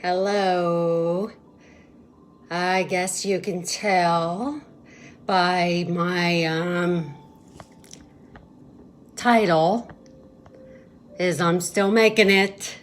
Hello. I guess you can tell by my title is I'm still making it.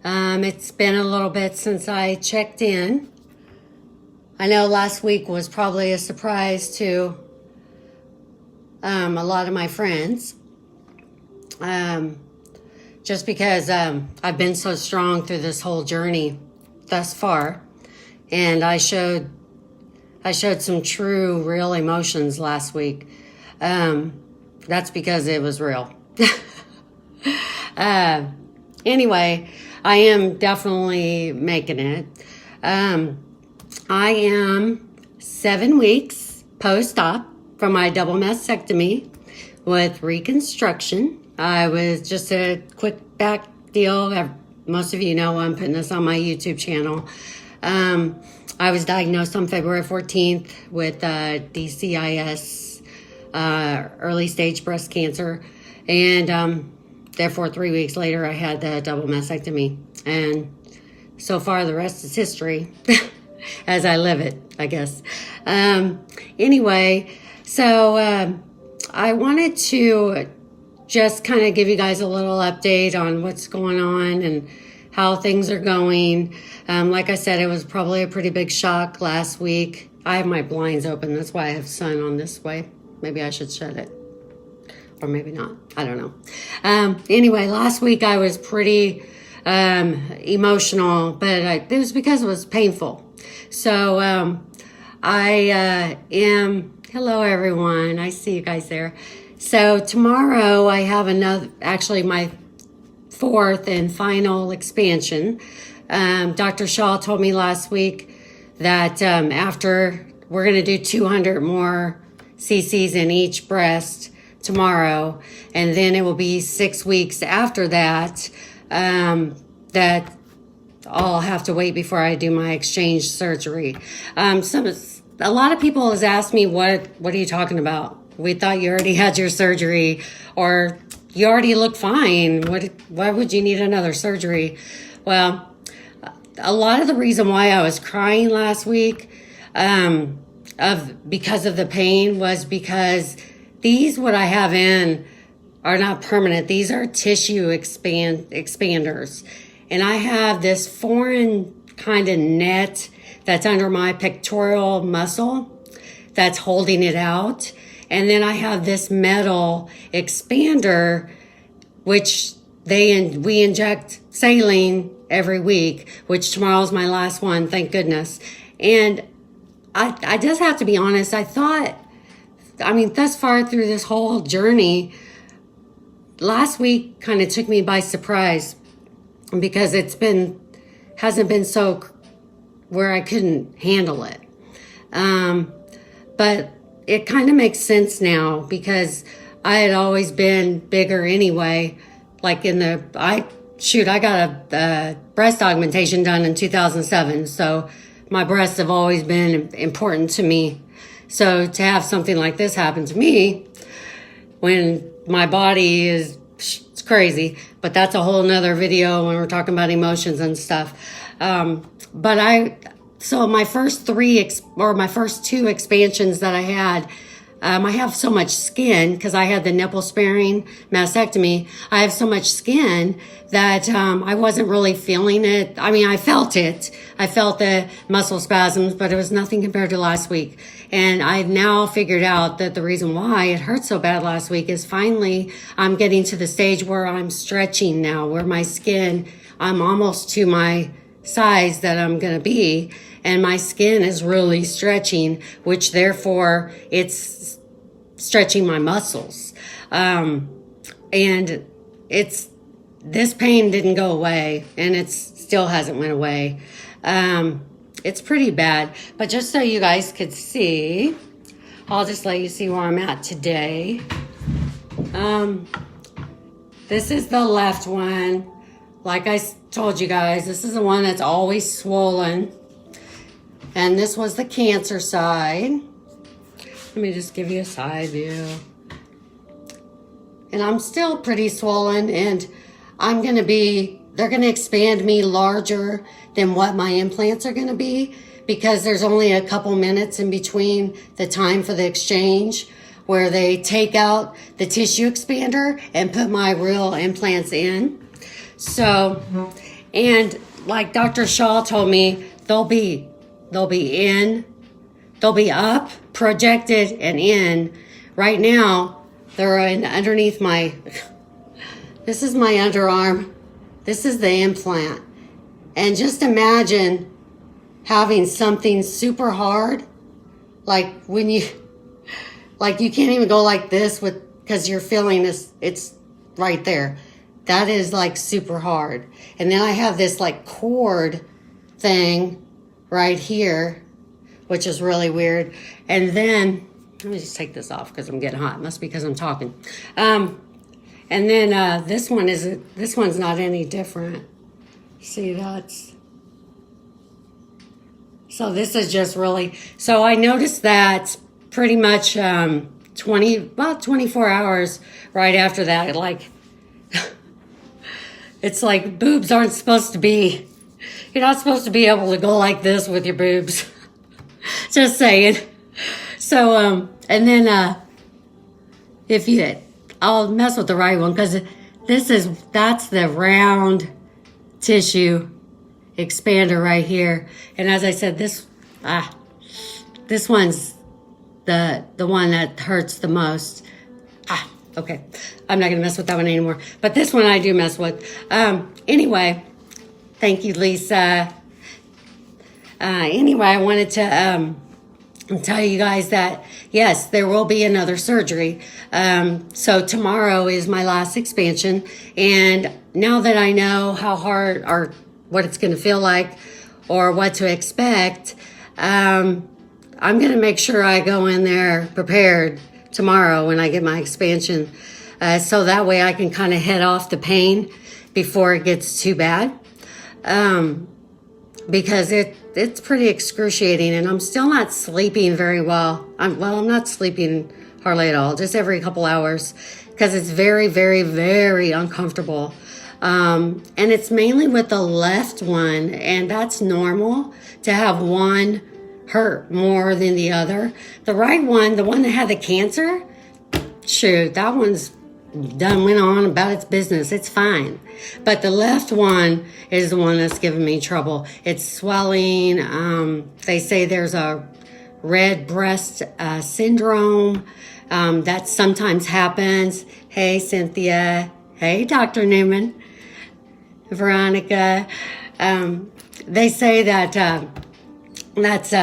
It's been a little bit since I checked in. I know last week was probably a surprise to a lot of my friends. Just because I've been so strong through this whole journey thus far, and I showed some true, real emotions last week. That's because it was real. Anyway, I am definitely making it. I am 7 weeks post-op from my double mastectomy with reconstruction. I was just a quick back deal. Most of you know I'm putting this on my YouTube channel. I was diagnosed on February 14th with DCIS, early stage breast cancer. And therefore 3 weeks later, I had the double mastectomy. And so far, the rest is history as I live it, I guess. Anyway, so I wanted to just kind of give you guys a little update on what's going on and how things are going. Like I said, it was probably a pretty big shock last week. I have my blinds open. That's why I have sun on this way. Maybe I should shut it. Or maybe not. I don't know. Anyway, last week I was pretty emotional, but it was because it was painful. So I am... Hello, everyone. I see you guys there. So tomorrow I have actually my 4th and final expansion. Dr. Shaw told me last week that after we're going to do 200 more cc's in each breast tomorrow, and then it will be 6 weeks after that that I'll have to wait before I do my exchange surgery. A lot of people has asked me, what are you talking about? We thought you already had your surgery, or you already look fine. Why would you need another surgery? Well, a lot of the reason why I was crying last week because of the pain was because what I have in are not permanent. These are tissue expanders. And I have this foreign kind of net that's under my pectoral muscle that's holding it out. And then I have this metal expander, which we inject saline every week, which tomorrow's my last one, thank goodness. And I just have to be honest, thus far through this whole journey, last week kind of took me by surprise because hasn't been so where I couldn't handle it. But it kind of makes sense now because I had always been bigger anyway. Like I got a breast augmentation done in 2007. So my breasts have always been important to me. So to have something like this happen to me when my body it's crazy, but that's a whole nother video when we're talking about emotions and stuff. So my first my first 2 expansions that I had, I have so much skin because I had the nipple sparing mastectomy. I have so much skin that I wasn't really feeling it. I mean, I felt it. I felt the muscle spasms, but it was nothing compared to last week. And I've now figured out that the reason why it hurt so bad last week is finally I'm getting to the stage where I'm stretching now, where my skin, I'm almost to my size that I'm going to be, and my skin is really stretching, which therefore it's stretching my muscles. And this pain didn't go away, and it still hasn't went away. It's pretty bad, but just so you guys could see, I'll just let you see where I'm at today. This is the left one. Like I told you guys, this is the one that's always swollen. And this was the cancer side. Let me just give you a side view. And I'm still pretty swollen, and they're going to expand me larger than what my implants are going to be, because there's only a couple minutes in between the time for the exchange where they take out the tissue expander and put my real implants in. So, and like Dr. Shaw told me, they'll be up, projected, and in. Right now, they're underneath this is my underarm. This is the implant. And just imagine having something super hard, like you can't even go like this because you're feeling this, it's right there. That is like super hard. And then I have this like cord thing right here, which is really weird. And then, let me just take this off because I'm getting hot. It must be because I'm talking. And then this one's not any different. See, so this is just really, so I noticed that pretty much about 24 hours right after that, it's like boobs aren't supposed to be, you're not supposed to be able to go like this with your boobs. Just saying. So, and then I'll mess with the right one because that's the round tissue expander right here. And as I said, this one's the one that hurts the most. Okay. I'm not going to mess with that one anymore. But this one I do mess with. Anyway, thank you, Lisa. Anyway, I wanted to tell you guys that, yes, there will be another surgery. So tomorrow is my last expansion. And now that I know how hard or what it's going to feel like or what to expect, I'm going to make sure I go in there prepared tomorrow when I get my expansion. So that way I can kind of head off the pain before it gets too bad. Because it's pretty excruciating, and I'm still not sleeping very well. I'm not sleeping hardly at all, just every couple hours, because it's very, very, very uncomfortable. And it's mainly with the left one, and that's normal to have one hurt more than the other. The right one, the one that had the cancer, shoot, that one's went on about its business. It's fine. But the left one is the one that's giving me trouble. It's swelling. They say there's a red breast syndrome that sometimes happens. Hey, Cynthia. Hey, Dr. Newman. Veronica. They say that that's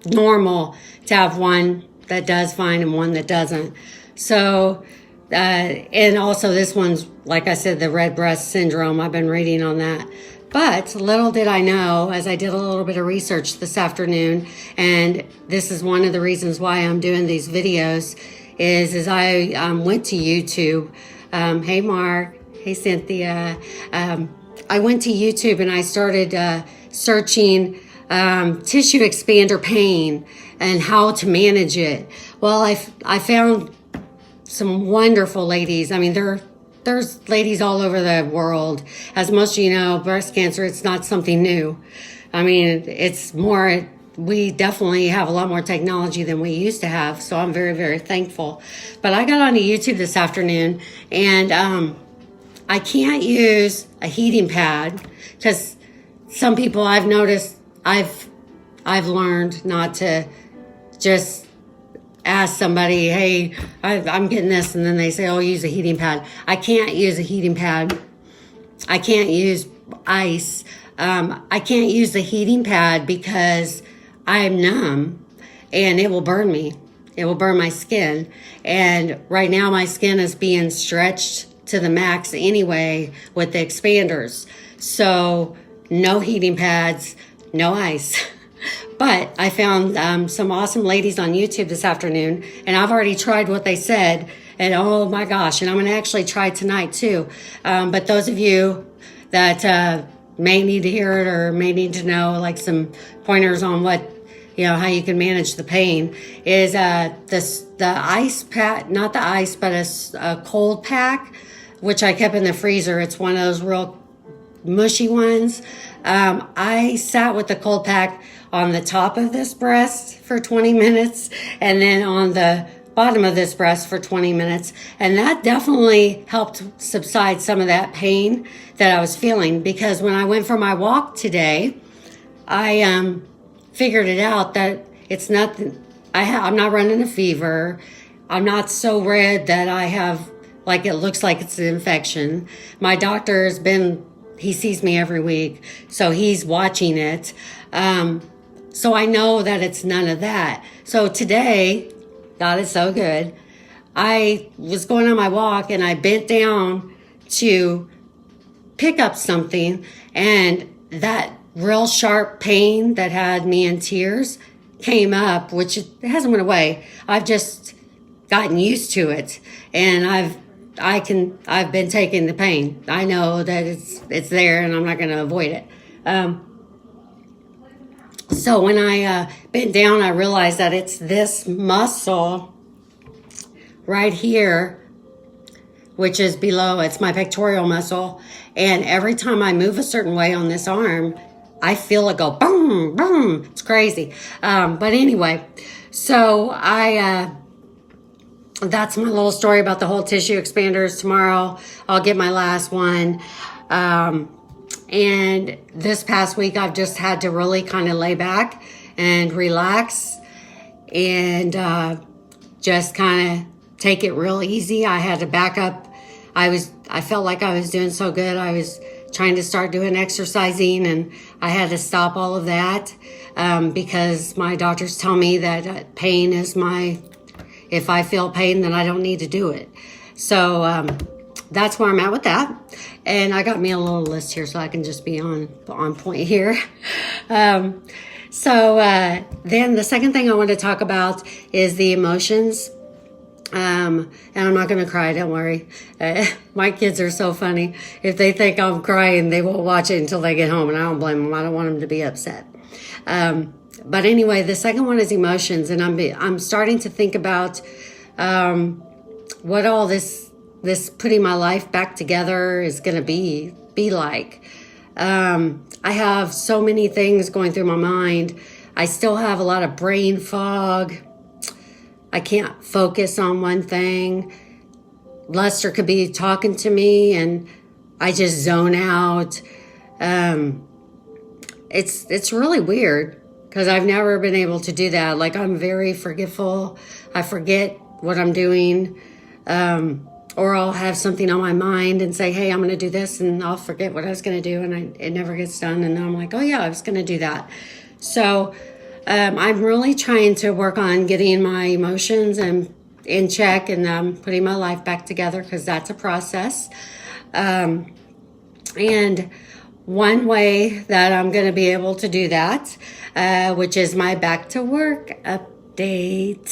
normal to have one that does fine and one that doesn't. So, and also this one's, like I said, the red breast syndrome. I've been reading on that. But little did I know, as I did a little bit of research this afternoon, and this is one of the reasons why I'm doing these videos, is I went to YouTube. Hey, Mark. Hey, Cynthia. I went to YouTube and I started searching tissue expander pain and how to manage it. Well, I found some wonderful ladies. I mean, there's ladies all over the world. As most of you know, breast cancer, it's not something new. I mean, it's more, we definitely have a lot more technology than we used to have. So I'm very, very thankful. But I got onto YouTube this afternoon, and I can't use a heating pad because some people I've noticed, I've learned not to just ask somebody, hey, I'm getting this, and then they say, oh, use a heating pad. I can't use a heating pad. I can't use ice. I can't use the heating pad because I'm numb, and it will burn me. It will burn my skin. And right now my skin is being stretched to the max anyway with the expanders. So no heating pads, no ice. But I found some awesome ladies on YouTube this afternoon, and I've already tried what they said, and oh my gosh, and I'm going to actually try tonight too. But those of you that may need to hear it or may need to know like some pointers on what, how you can manage the pain is the ice pack, not the ice, but a cold pack which I kept in the freezer. It's one of those real mushy ones. I sat with the cold pack on the top of this breast for 20 minutes and then on the bottom of this breast for 20 minutes. And that definitely helped subside some of that pain that I was feeling, because when I went for my walk today, I figured it out that it's nothing. I'm not running a fever. I'm not so red that I have, like, it looks like it's an infection. My doctor has been, he sees me every week, so he's watching it. So I know that it's none of that. So today, God is so good, I was going on my walk and I bent down to pick up something, and that real sharp pain that had me in tears came up, which it hasn't went away. I've just gotten used to it, and I've been taking the pain. I know that it's there, and I'm not going to avoid it. So when I bent down, I realized that it's this muscle right here, which is below. It's my pectoral muscle, and every time I move a certain way on this arm, I feel it go boom, boom. It's crazy. But anyway, so that's my little story about the whole tissue expanders. Tomorrow, I'll get my last one. And this past week, I've just had to really kind of lay back and relax and just kind of take it real easy. I had to back up. I felt like I was doing so good. I was trying to start doing exercising, and I had to stop all of that because my doctors tell me that pain is if I feel pain, then I don't need to do it. So that's where I'm at with that. And I got me a little list here so I can just be on point here. So then the second thing I want to talk about is the emotions. And I'm not going to cry, don't worry. My kids are so funny. If they think I'm crying, they won't watch it until they get home, and I don't blame them. I don't want them to be upset. But anyway, the second one is emotions, and I'm starting to think about what all this putting my life back together is going to be like. I have so many things going through my mind. I still have a lot of brain fog. I can't focus on one thing. Lester could be talking to me and I just zone out. It's really weird because I've never been able to do that. Like, I'm very forgetful. I forget what I'm doing. Or I'll have something on my mind and say, hey, I'm going to do this, and I'll forget what I was going to do, and it never gets done. And then I'm like, oh yeah, I was going to do that. So I'm really trying to work on getting my emotions in check and putting my life back together, because that's a process. And one way that I'm going to be able to do that, which is my back to work update.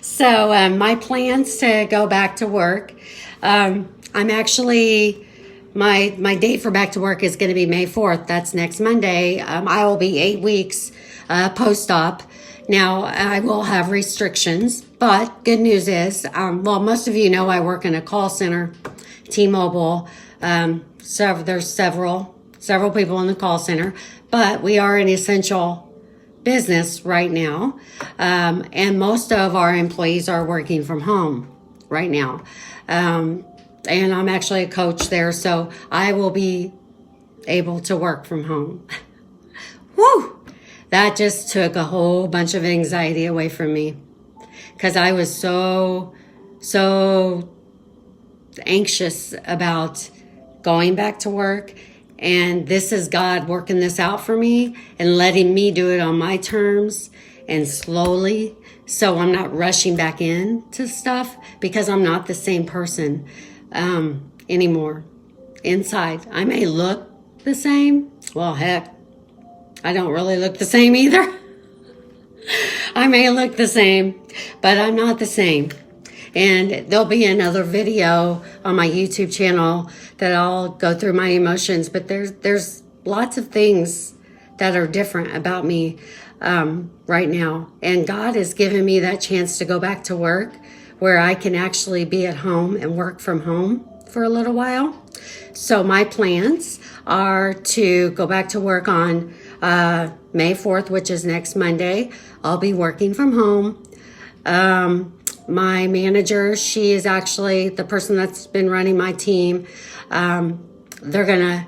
So my plans to go back to work, I'm actually, my date for back to work is going to be May 4th. That's next Monday. I will be 8 weeks post-op. Now, I will have restrictions, but good news is, well, most of you know I work in a call center, T-Mobile. So there's several people in the call center, but we are an essential business right now. And most of our employees are working from home right now. And I'm actually a coach there, so I will be able to work from home. Woo! That just took a whole bunch of anxiety away from me, because I was so anxious about going back to work. And this is God working this out for me and letting me do it on my terms and slowly. So I'm not rushing back into stuff, because I'm not the same person anymore. Inside, I may look the same. Well, heck, I don't really look the same either. I may look the same, but I'm not the same. And there'll be another video on my YouTube channel that I'll go through my emotions. But there's lots of things that are different about me right now. And God has given me that chance to go back to work where I can actually be at home and work from home. for a little while. So my plans are to go back to work on May 4th, which is next Monday. I'll be working from home. My manager, she is actually the person that's been running my team. They're going to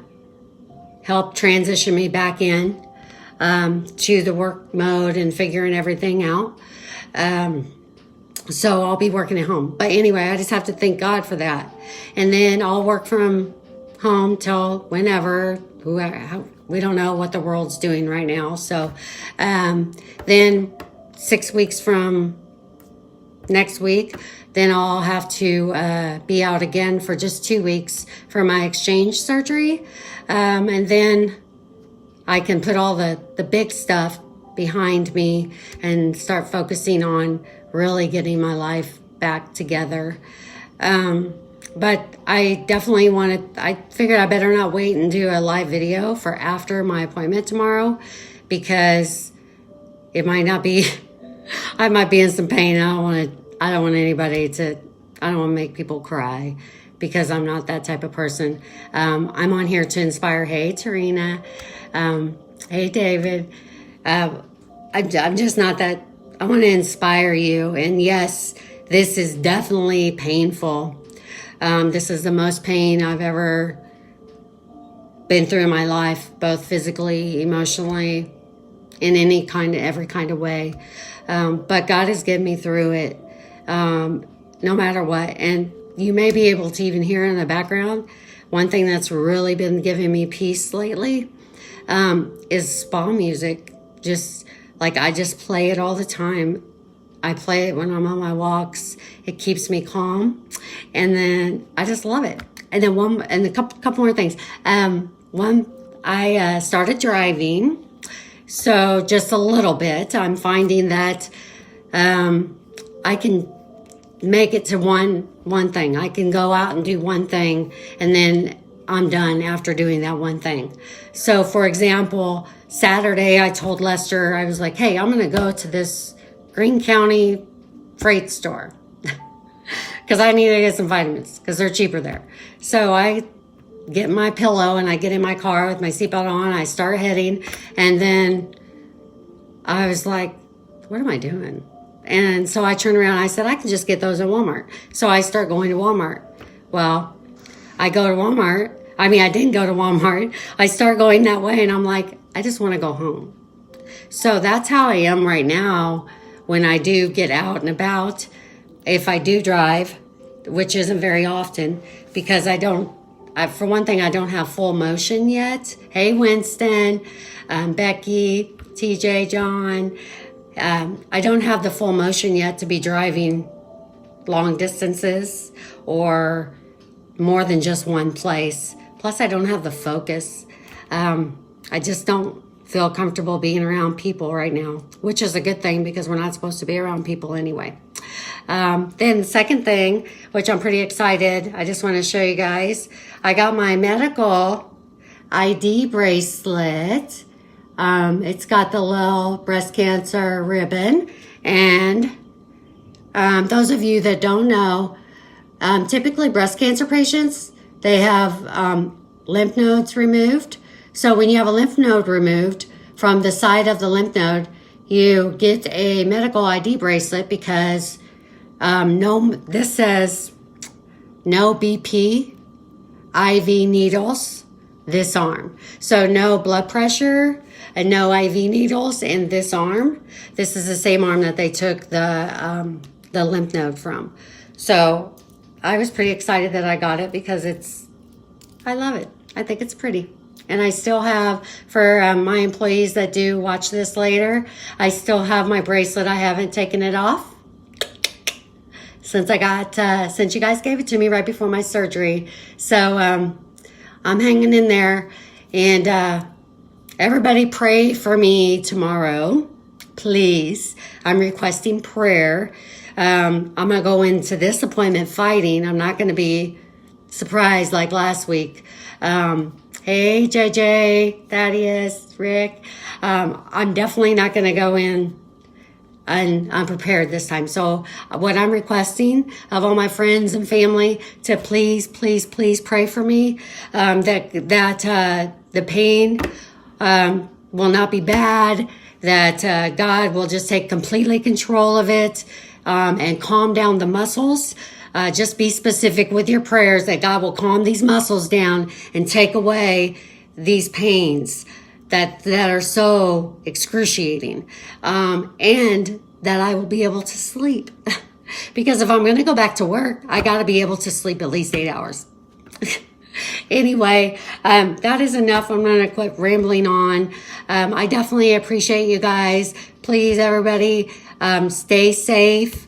help transition me back in to the work mode and figuring everything out. So I'll be working at home. But anyway, I just have to thank God for that. And then I'll work from home till whenever. We don't know what the world's doing right now. So then 6 weeks from next week, then I'll have to be out again for just 2 weeks for my exchange surgery. And then I can put all the big stuff behind me and start focusing on really getting my life back together. But I definitely I figured I better not wait and do a live video for after my appointment tomorrow, because it might not be, I might be in some pain. I don't want to make people cry, because I'm not that type of person. I'm on here to inspire. Hey, Tarina. Hey, David. I'm just not that. I want to inspire you. And yes, this is definitely painful. This is the most pain I've ever been through in my life, both physically, emotionally, in every kind of way. But God has given me through it, no matter what. And you may be able to even hear in the background, one thing that's really been giving me peace lately is spa music. I just play it all the time. I play it when I'm on my walks. It keeps me calm. And then I just love it. And then a couple more things. I started driving. So just a little bit. I'm finding that I can make it to one thing. I can go out and do one thing, and then I'm done after doing that one thing. So for example, Saturday I told Lester, I was like, hey, I'm going to go to this Greene County freight store because I need to get some vitamins because they're cheaper there. So I get my pillow and I get in my car with my seatbelt on. I start heading, and then I was like, what am I doing? And so I turned around and I said, I can just get those at Walmart. So I start going to Walmart. Well, I go to Walmart. I didn't go to Walmart. I start going that way, and I'm like, I just want to go home. So that's how I am right now when I do get out and about. If I do drive, which isn't very often, because for one thing, I don't have full motion yet. Hey, Winston, Becky, TJ, John. I don't have the full motion yet to be driving long distances or more than just one place. Plus, I don't have the focus. I just don't feel comfortable being around people right now, which is a good thing because we're not supposed to be around people anyway. Then the second thing, which I'm pretty excited, I just want to show you guys. I got my medical ID bracelet. It's got the little breast cancer ribbon. And those of you that don't know, typically breast cancer patients, they have lymph nodes removed. So when you have a lymph node removed from the side of the lymph node, you get a medical ID bracelet because this says no BP, IV needles, this arm. So no blood pressure and no IV needles in this arm. This is the same arm that they took the lymph node from. So I was pretty excited that I got it because I love it. I think it's pretty. And I still have, for my employees that do watch this later, I still have my bracelet. I haven't taken it off since since you guys gave it to me right before my surgery. So I'm hanging in there. And everybody pray for me tomorrow, please. I'm requesting prayer. I'm going to go into this appointment fighting. I'm not going to be surprised like last week. Hey, JJ, Thaddeus, Rick. I'm definitely not going to go in unprepared this time. So what I'm requesting of all my friends and family to please, please, please pray for me, that the pain will not be bad, that God will just take completely control of it, and calm down the muscles. Just be specific with your prayers that God will calm these muscles down and take away these pains that are so excruciating, and that I will be able to sleep. Because if I'm going to go back to work, I got to be able to sleep at least 8 hours. Anyway, that is enough. I'm going to quit rambling on. I definitely appreciate you guys. Please, everybody, stay safe.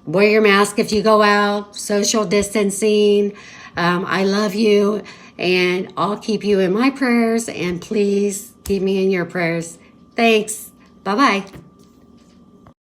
Wear your mask if you go out. Social distancing. I love you, and I'll keep you in my prayers, and please keep me in your prayers. Thanks. Bye-bye.